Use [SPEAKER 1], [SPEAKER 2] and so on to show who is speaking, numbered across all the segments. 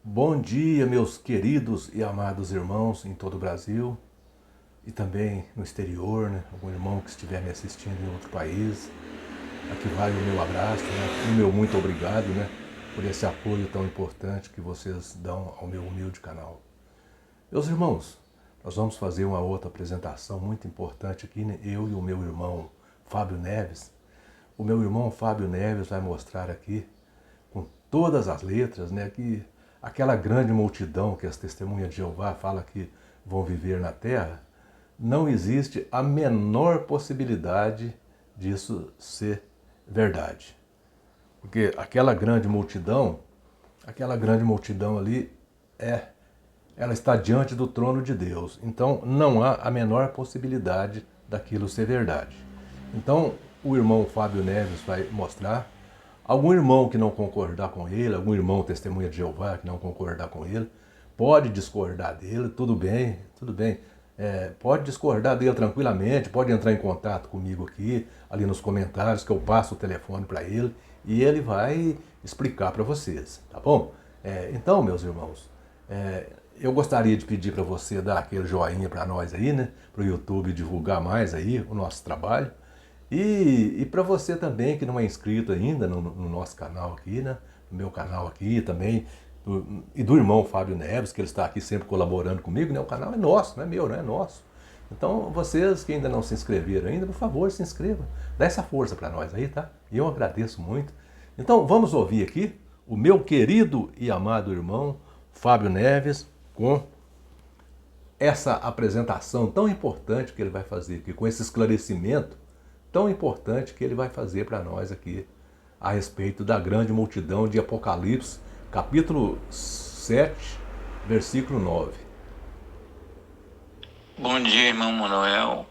[SPEAKER 1] Bom dia, meus queridos e amados irmãos em todo o Brasil e também no exterior, né? Algum irmão que estiver me assistindo em outro país. Aqui vai o meu abraço, né? O meu muito obrigado, né? Por esse apoio tão importante que vocês dão ao meu humilde canal. Meus irmãos, nós vamos fazer uma outra apresentação muito importante aqui, né? Eu e o meu irmão Fábio Neves. O meu irmão Fábio Neves vai mostrar aqui com todas as letras, né, que aquela grande multidão que as testemunhas de Jeová falam que vão viver na terra, não existe a menor possibilidade disso ser verdade. Porque aquela grande multidão ali, ela está diante do trono de Deus. Então não há a menor possibilidade daquilo ser verdade. Então o irmão Fábio Neves vai mostrar. Algum irmão que não concordar com ele, algum irmão testemunha de Jeová que não concordar com ele, pode discordar dele, tudo bem, tudo bem. Pode discordar dele tranquilamente, pode entrar em contato comigo aqui, ali nos comentários, que eu passo o telefone para ele e ele vai explicar para vocês, tá bom? Então, meus irmãos, eu gostaria de pedir para você dar aquele joinha para nós aí, né? Para o YouTube divulgar mais aí o nosso trabalho. E para você também que não é inscrito ainda no nosso canal aqui, né? No meu canal aqui também, e do irmão Fábio Neves, que ele está aqui sempre colaborando comigo, né? O canal é nosso, não é meu, não é nosso. Então, vocês que ainda não se inscreveram ainda, por favor, se inscrevam. Dá essa força para nós aí, tá? E eu agradeço muito. Então, vamos ouvir aqui o meu querido e amado irmão Fábio Neves com essa apresentação tão importante que ele vai fazer aqui, com esse esclarecimento tão importante que ele vai fazer para nós aqui a respeito da grande multidão de Apocalipse, capítulo 7, versículo 9.
[SPEAKER 2] Bom dia, irmão Manuel.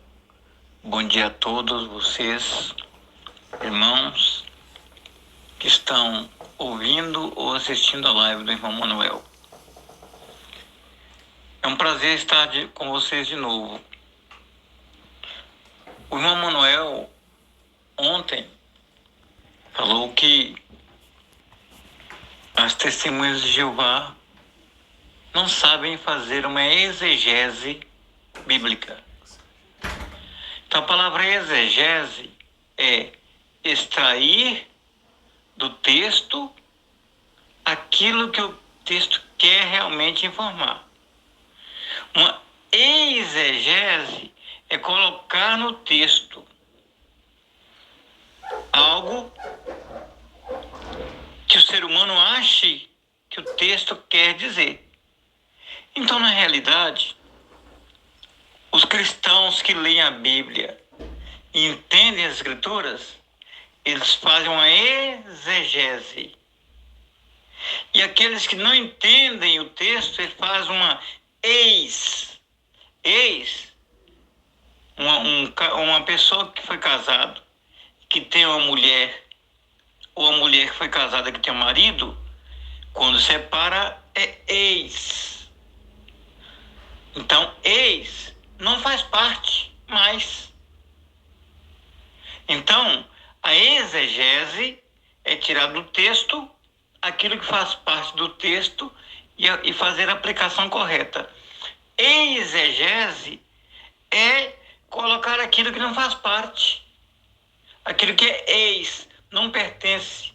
[SPEAKER 2] Bom dia a todos vocês, irmãos, que estão ouvindo ou assistindo a live do irmão Manuel. É um prazer estar com vocês de novo. O irmão Manuel ontem falou que as testemunhas de Jeová não sabem fazer uma exegese bíblica. Então a palavra exegese é extrair do texto aquilo que o texto quer realmente informar. Uma exegese é colocar no texto algo que o ser humano ache que o texto quer dizer. Então, na realidade, os cristãos que leem a Bíblia e entendem as Escrituras, eles fazem uma exegese. E aqueles que não entendem o texto, eles fazem uma uma pessoa que foi casada, que tem uma mulher, ou a mulher que foi casada que tem um marido, quando separa, é ex. Então, ex não faz parte mais. Então, a exegese é tirar do texto aquilo que faz parte do texto e fazer a aplicação correta. Exegese é colocar aquilo que não faz parte. Aquilo que é ex, não pertence,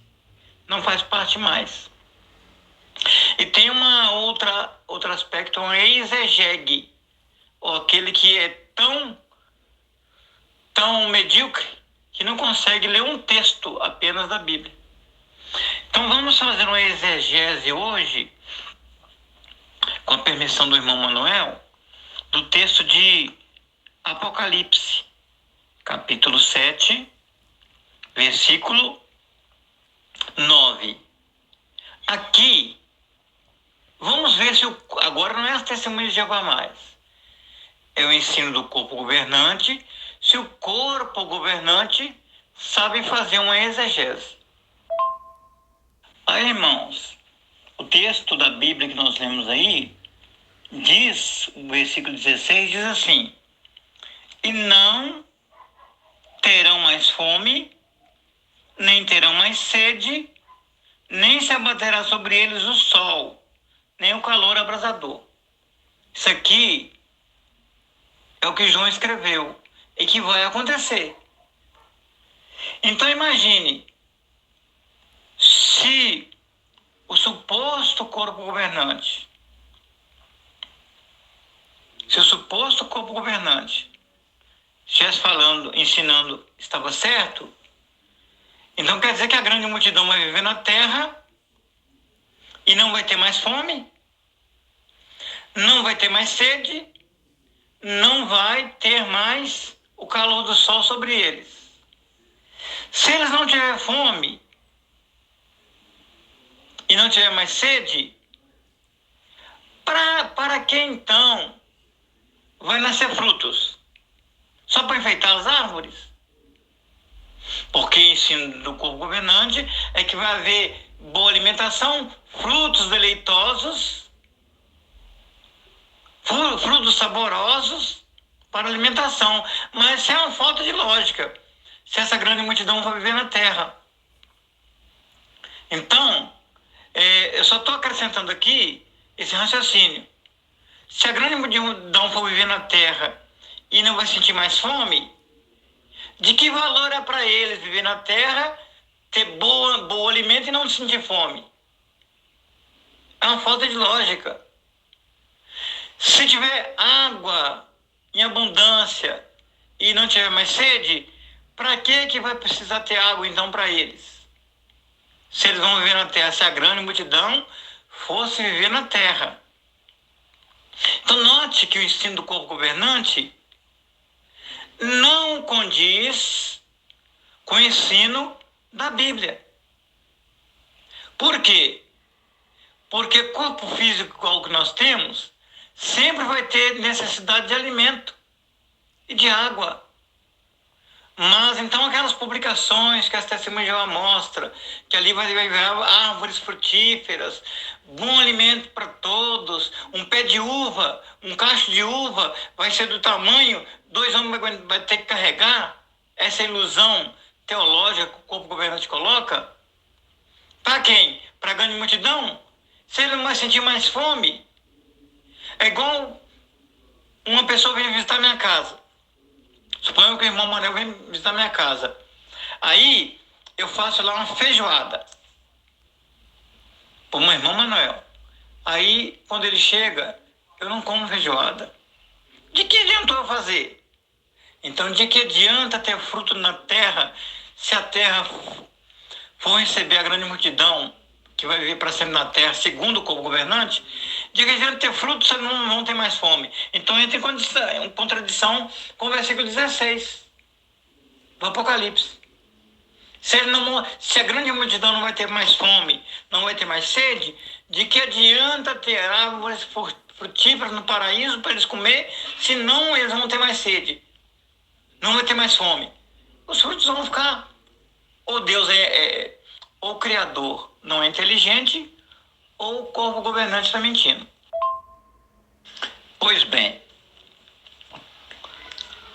[SPEAKER 2] não faz parte mais. E tem outro aspecto, um exegege, ou aquele que é tão medíocre que não consegue ler um texto apenas da Bíblia. Então vamos fazer uma exegese hoje, com a permissão do irmão Manuel, do texto de Apocalipse, capítulo 7, versículo 9. Aqui, vamos ver se agora não é as testemunhas de Jeová mais. É o ensino do corpo governante, se o corpo governante sabe fazer uma exegese. Aí, irmãos, o texto da Bíblia que nós lemos aí, diz, o versículo 16 diz assim: e não terão mais fome, nem terão mais sede, nem se abaterá sobre eles o sol, nem o calor abrasador. Isso aqui é o que João escreveu e que vai acontecer. Então imagine, se o suposto corpo governante, estivesse falando, ensinando, estava certo, então quer dizer que a grande multidão vai viver na terra e não vai ter mais fome, não vai ter mais sede, não vai ter mais o calor do sol sobre eles. Se eles não tiverem fome e não tiver mais sede, para que então vai nascer frutos? Só para enfeitar as árvores? Porque o ensino do corpo governante é que vai haver boa alimentação, frutos deleitosos, frutos saborosos para alimentação. Mas isso é uma falta de lógica, se essa grande multidão for viver na terra. Então, eu só estou acrescentando aqui esse raciocínio. Se a grande multidão for viver na terra e não vai sentir mais fome, de que valor é para eles viver na terra, ter bom alimento e não sentir fome? É uma falta de lógica. Se tiver água em abundância e não tiver mais sede, para que vai precisar ter água então para eles? Se eles vão viver na terra, se a grande multidão fosse viver na terra. Então note que o ensino do corpo governante não condiz com o ensino da Bíblia. Por quê? Porque corpo físico igual que nós temos sempre vai ter necessidade de alimento e de água. Mas então aquelas publicações que as testemunhas de Jeová mostram, que ali vai haver árvores frutíferas, bom alimento para todos, um pé de uva, um cacho de uva vai ser do tamanho, 2 homens vai ter que carregar, essa ilusão teológica que o corpo governante coloca, para quem? Para a grande multidão? Se ele não vai sentir mais fome, é igual uma pessoa vem visitar minha casa. Suponho que o irmão Manuel vem visitar minha casa. Aí eu faço lá uma feijoada para o meu irmão Manuel. Aí quando ele chega, eu não como feijoada. De que adiantou eu fazer? Então de que adianta ter fruto na terra se a terra for receber a grande multidão que vai viver para sempre na terra, segundo o corpo governante? De que adianta ter fruto se não vão ter mais fome? Então entra em contradição com o versículo 16 do Apocalipse. Se a grande multidão não vai ter mais fome, não vai ter mais sede, de que adianta ter árvores frutíferas no paraíso para eles comer, se não eles vão ter mais sede, não vai ter mais fome? Os frutos vão ficar. Ou Deus ou o Criador não é inteligente, ou o corpo governante está mentindo. Pois bem,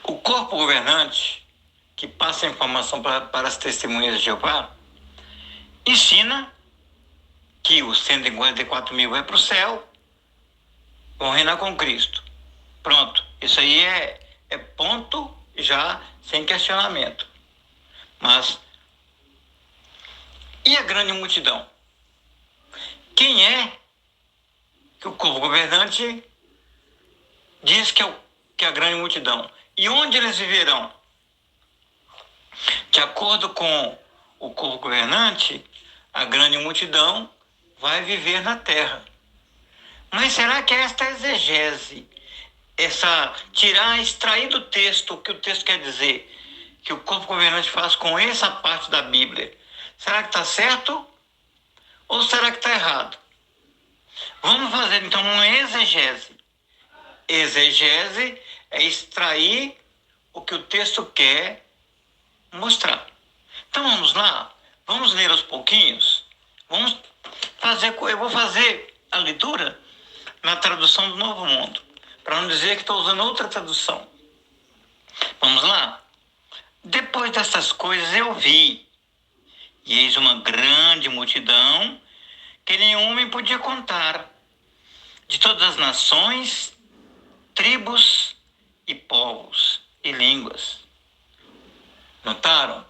[SPEAKER 2] o corpo governante, que passa a informação para as testemunhas de Jeová, ensina que os 144 mil vai para o céu, vão reinar com Cristo. Pronto, isso aí é ponto já, sem questionamento. Mas, e a grande multidão? Quem é que o corpo governante diz que é a grande multidão? E onde eles viverão? De acordo com o corpo governante, a grande multidão vai viver na terra. Mas será que esta exegese, extrair do texto o que o texto quer dizer, que o corpo governante faz com essa parte da Bíblia, será que está certo ou será que está errado? Vamos fazer então uma exegese. Exegese é extrair o que o texto quer mostrar. Então vamos lá, vamos ler aos pouquinhos. Eu vou fazer a leitura na tradução do Novo Mundo, para não dizer que estou usando outra tradução. Vamos lá? Depois dessas coisas eu vi, e eis uma grande multidão que nenhum homem podia contar, de todas as nações, tribos e povos e línguas. Notaram?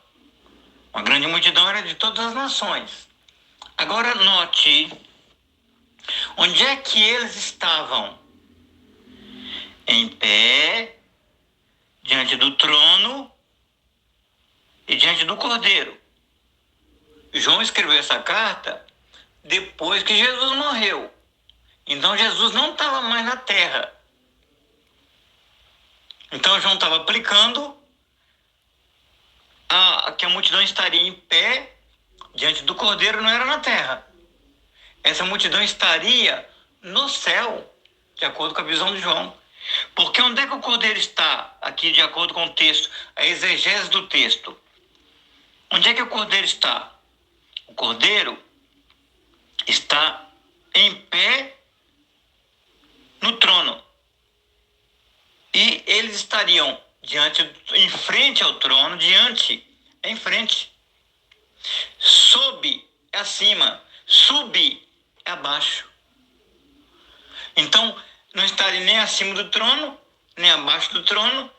[SPEAKER 2] Uma grande multidão era de todas as nações. Agora note, onde é que eles estavam? Em pé, diante do trono e diante do Cordeiro. João escreveu essa carta depois que Jesus morreu. Então Jesus não estava mais na terra. Então João estava aplicando que a multidão estaria em pé diante do Cordeiro, não era na terra. Essa multidão estaria no céu, de acordo com a visão de João. Porque onde é que o Cordeiro está? Aqui, de acordo com o texto, a exegese do texto. Onde é que o Cordeiro está? O Cordeiro está em pé no trono. E eles estariam em frente ao trono, em frente. Sob é acima, sub é abaixo. Então, não estarem nem acima do trono, nem abaixo do trono,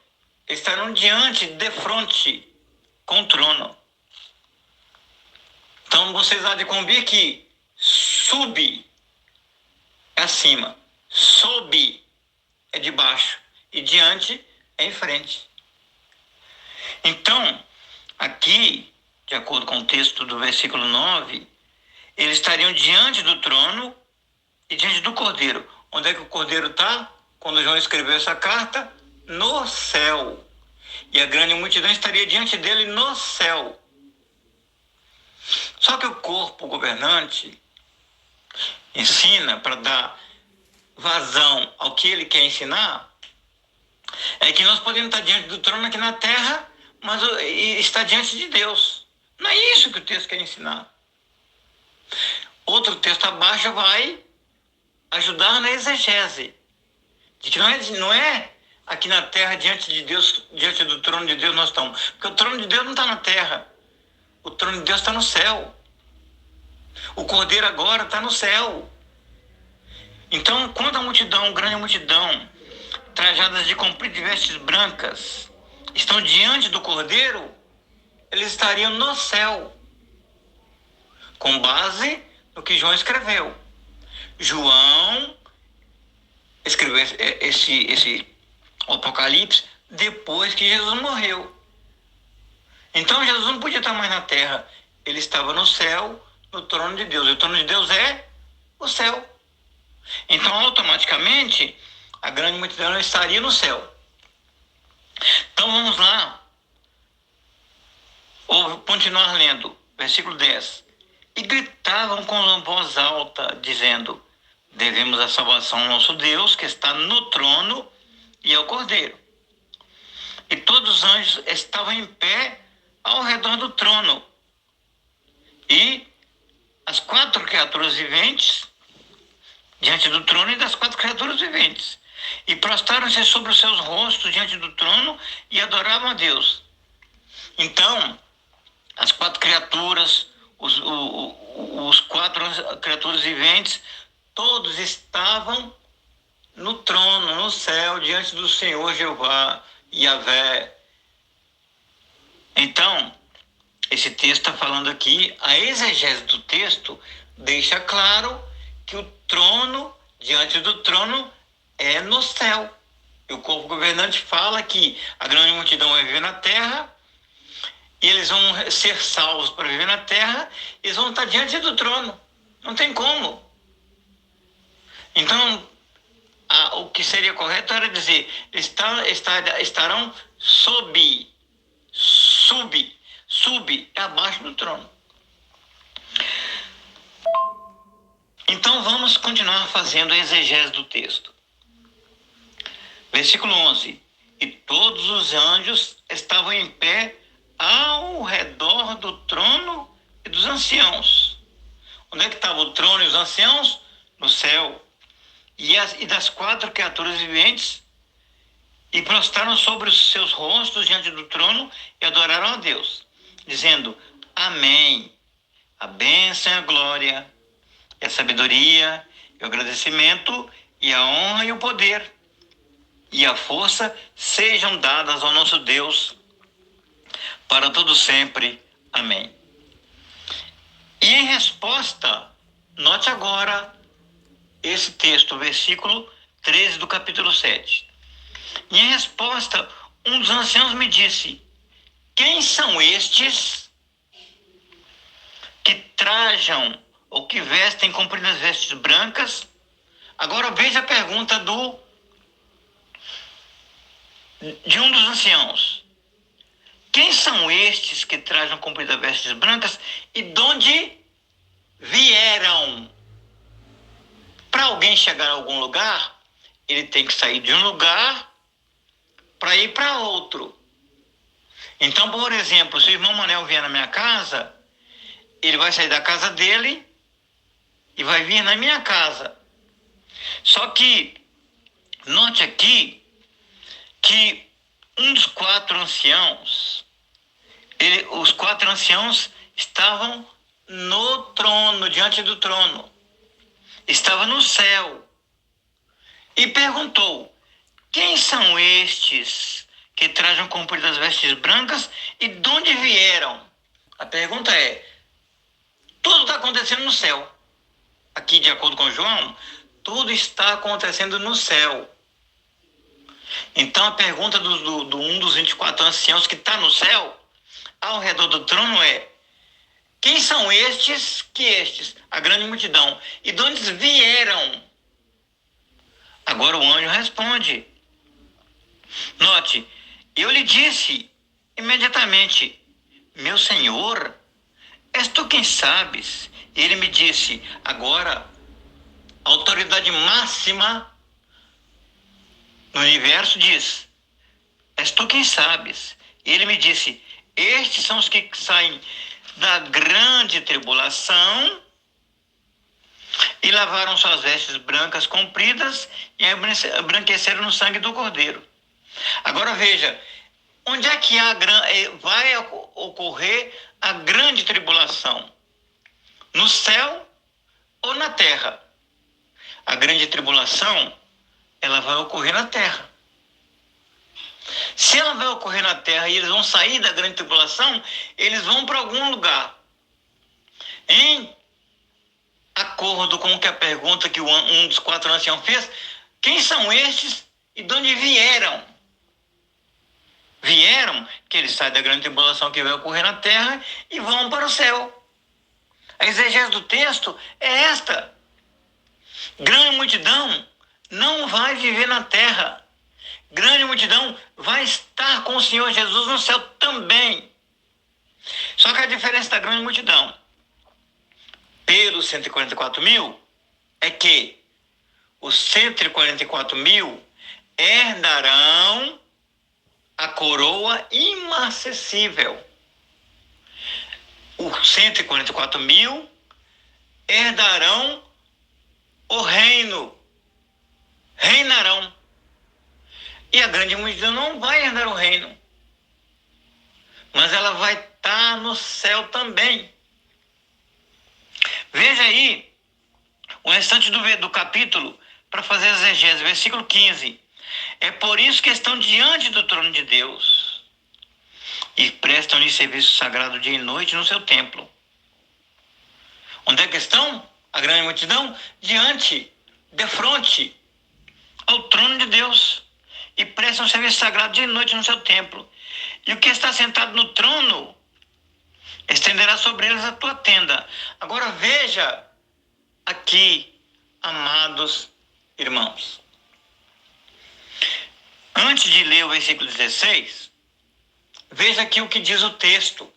[SPEAKER 2] estarão diante, de frente, com o trono. Então, vocês há de convir que sub é acima, sob é de baixo e diante é em frente. Então, aqui, de acordo com o texto do versículo 9, eles estariam diante do trono e diante do Cordeiro. Onde é que o Cordeiro está? Quando João escreveu essa carta? No céu. E a grande multidão estaria diante dele no céu. Só que o corpo governante ensina, para dar vazão ao que ele quer ensinar, é que nós podemos estar diante do trono aqui na terra, mas estar diante de Deus. Não é isso que o texto quer ensinar. Outro texto abaixo vai ajudar na exegese, de que não é aqui na terra, diante de Deus, diante do trono de Deus nós estamos. Porque o trono de Deus não está na terra. O trono de Deus está no céu. O Cordeiro agora está no céu. Então, quando a grande multidão, trajadas de comprido e vestes brancas, estão diante do Cordeiro, eles estariam no céu, com base no que João escreveu. João escreveu esse Apocalipse depois que Jesus morreu. Então Jesus não podia estar mais na terra. Ele estava no céu, no trono de Deus. E o trono de Deus é o céu. Então, automaticamente, a grande multidão estaria no céu. Então, vamos lá. Vou continuar lendo. Versículo 10. E gritavam com voz alta, dizendo: devemos a salvação ao nosso Deus, que está no trono, e ao Cordeiro. E todos os anjos estavam em pé ao redor do trono. E as 4 criaturas viventes, diante do trono, e das 4 criaturas viventes. E prostraram-se sobre os seus rostos diante do trono e adoravam a Deus. Então, as 4 criaturas, os 4 criaturas viventes, todos estavam no trono, no céu, diante do Senhor Jeová, Yahvé. Então, esse texto está falando aqui, a exegese do texto deixa claro que o trono, diante do trono, é no céu. E o corpo governante fala que a grande multidão vai viver na terra, e eles vão ser salvos para viver na terra, e eles vão estar diante do trono. Não tem como. Então, o que seria correto era dizer, estarão sub, é abaixo do trono. Então, vamos continuar fazendo a exegese do texto. Versículo 11. E todos os anjos estavam em pé ao redor do trono e dos anciãos. Onde é que estava o trono e os anciãos? No céu. E das 4 criaturas viventes, e prostraram sobre os seus rostos diante do trono e adoraram a Deus, dizendo: Amém. A bênção e a glória, e a sabedoria, e o agradecimento, e a honra e o poder e a força sejam dadas ao nosso Deus para todo sempre. Amém. E em resposta, note agora esse texto, versículo 13 do capítulo 7. E em resposta, um dos anciãos me disse: quem são estes que trajam ou que vestem compridas vestes brancas? Agora veja a pergunta de um dos anciãos. Quem são estes que trajam compridas vestes brancas e de onde vieram? Para alguém chegar a algum lugar, ele tem que sair de um lugar para ir para outro. Então, por exemplo, se o irmão Manel vier na minha casa, ele vai sair da casa dele e vai vir na minha casa. Só que, note aqui, que um dos 4 anciãos, os 4 anciãos estavam no trono, diante do trono. Estava no céu. E perguntou: quem são estes que trajam compridas vestes brancas e de onde vieram? A pergunta é: tudo está acontecendo no céu. Aqui, de acordo com João, tudo está acontecendo no céu. Então a pergunta do um dos 24 anciãos que está no céu, ao redor do trono, é: quem são estes? A grande multidão. E de onde vieram? Agora o anjo responde. Note, eu lhe disse imediatamente: meu senhor, és tu quem sabes? E ele me disse: agora, a autoridade máxima no universo diz: és tu quem sabes. E ele me disse: estes são os que saem da grande tribulação e lavaram suas vestes brancas compridas e embranqueceram no sangue do Cordeiro. Agora veja, onde é que vai ocorrer a grande tribulação? No céu ou na terra? A grande tribulação, ela vai ocorrer na terra. Se ela vai ocorrer na terra e eles vão sair da grande tribulação, eles vão para algum lugar. Em acordo com a pergunta que um dos 4 anciãos fez: quem são estes e de onde vieram? Vieram que eles saem da grande tribulação que vai ocorrer na terra e vão para o céu. A exegese do texto é esta: grande multidão não vai viver na terra. Grande multidão vai estar com o Senhor Jesus no céu também. Só que a diferença da grande multidão pelos 144 mil é que os 144 mil herdarão a coroa imarcessível. Os 144 mil herdarão o reino, reinarão. E a grande multidão não vai herdar o reino, mas ela vai estar no céu também. Veja aí o restante do capítulo para fazer a exegese, versículo 15. É por isso que estão diante do trono de Deus e prestam-lhe serviço sagrado dia e noite no seu templo. Onde é que estão? A grande multidão diante, de frente ao trono de Deus, e prestam serviço sagrado dia e noite no seu templo. E o que está sentado no trono estenderá sobre eles a tua tenda. Agora veja aqui, amados irmãos. Antes de ler o versículo 16, veja aqui o que diz o texto,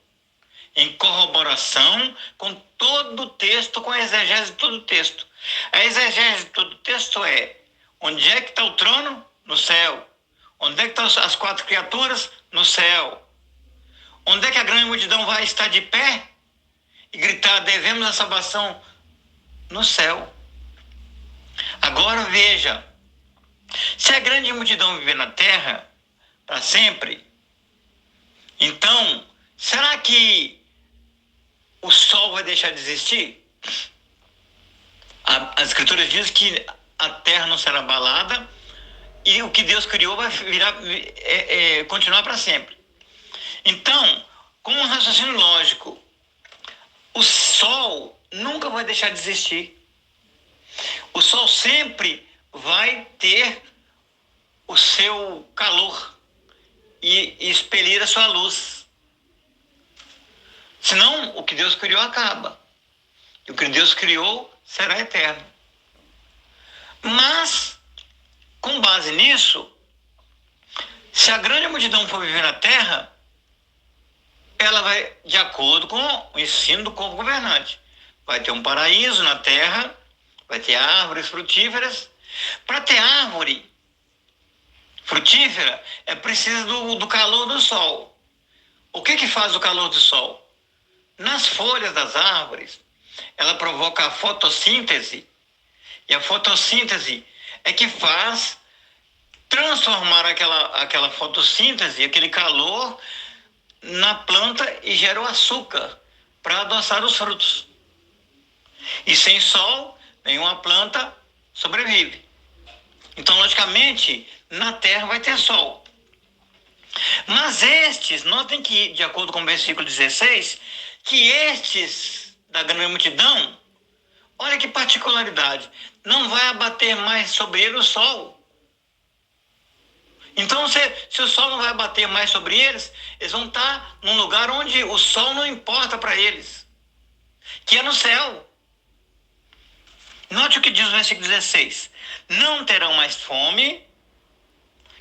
[SPEAKER 2] em corroboração com todo o texto, com a exegese de todo o texto. A exegese de todo o texto é: onde é que está o trono? No céu. Onde é que estão as 4 criaturas? No céu. Onde é que a grande multidão vai estar de pé e gritar: devemos a salvação? No céu. Agora veja, se a grande multidão viver na terra para sempre, então, será que o sol vai deixar de existir? As escrituras dizem que a terra não será abalada e o que Deus criou vai continuar para sempre. Então, com um raciocínio lógico, o Sol nunca vai deixar de existir. O Sol sempre vai ter o seu calor e expelir a sua luz. Senão, o que Deus criou acaba. E o que Deus criou será eterno. Mas, com base nisso, se a grande multidão for viver na Terra, ela vai, de acordo com o ensino do corpo governante, vai ter um paraíso na Terra, vai ter árvores frutíferas. Para ter árvore frutífera, é preciso do calor do sol. O que faz o calor do sol? Nas folhas das árvores, ela provoca a fotossíntese, e a fotossíntese é que faz transformar aquela fotossíntese, aquele calor, na planta e gera o açúcar para adoçar os frutos. E sem sol, nenhuma planta sobrevive. Então, logicamente, na terra vai ter sol. Mas estes, notem que, de acordo com o versículo 16, que estes da grande multidão, olha que particularidade, não vai abater mais sobre ele o sol. Então, se o sol não vai bater mais sobre eles, eles vão estar num lugar onde o sol não importa para eles, que é no céu. Note o que diz o versículo 16. Não terão mais fome,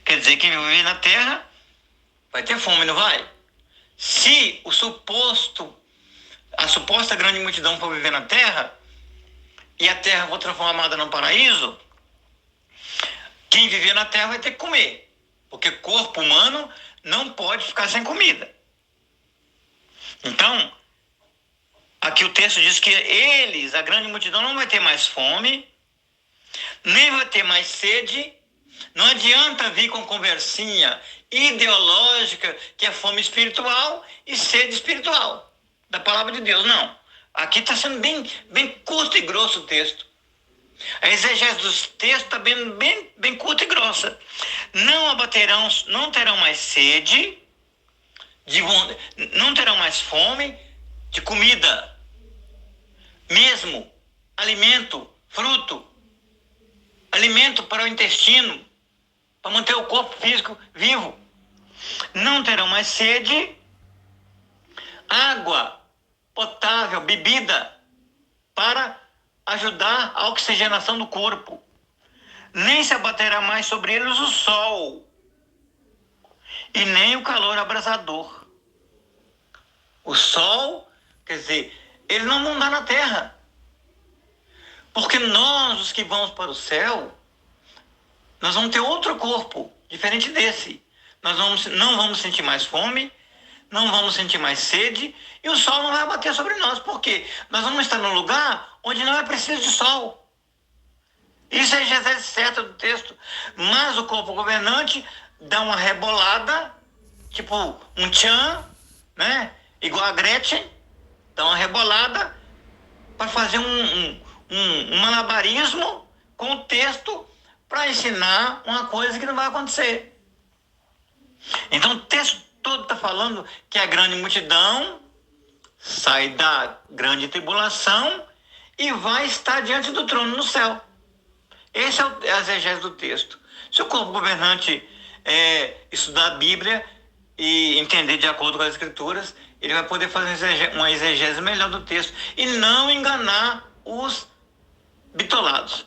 [SPEAKER 2] quer dizer, quem vive na terra vai ter fome, não vai? Se a suposta grande multidão for viver na terra, e a terra for transformada num paraíso, quem viver na terra vai ter que comer. Porque corpo humano não pode ficar sem comida. Então, aqui o texto diz que eles, a grande multidão, não vai ter mais fome, nem vai ter mais sede. Não adianta vir com conversinha ideológica, que é fome espiritual e sede espiritual da palavra de Deus. Não. Aqui está sendo bem curto e grosso o texto. A exegese dos textos está bem curta e grossa. Não terão mais sede, não terão mais fome de comida, mesmo alimento, fruto, alimento para o intestino, para manter o corpo físico vivo. Não terão mais sede, água potável, bebida, para ajudar a oxigenação do corpo. Nem se abaterá mais sobre eles o sol, e nem o calor abrasador. O sol, quer dizer, eles não vão dar na terra. Porque nós, os que vamos para o céu, nós vamos ter outro corpo, diferente desse. Nós não vamos sentir mais fome, não vamos sentir mais sede, e o sol não vai bater sobre nós. Por quê? Nós vamos estar num lugar onde não é preciso de sol. Isso é a exegese certa do texto. Mas o corpo governante dá uma rebolada, tipo um tchan, né? Igual a Gretchen, dá uma rebolada para fazer um malabarismo com o texto para ensinar uma coisa que não vai acontecer. Então o texto todo está falando que a grande multidão sai da grande tribulação e vai estar diante do trono no céu. Esse é a exegese do texto. Se o corpo governante estudar a Bíblia e entender de acordo com as Escrituras, ele vai poder fazer uma exegese melhor do texto e não enganar os bitolados.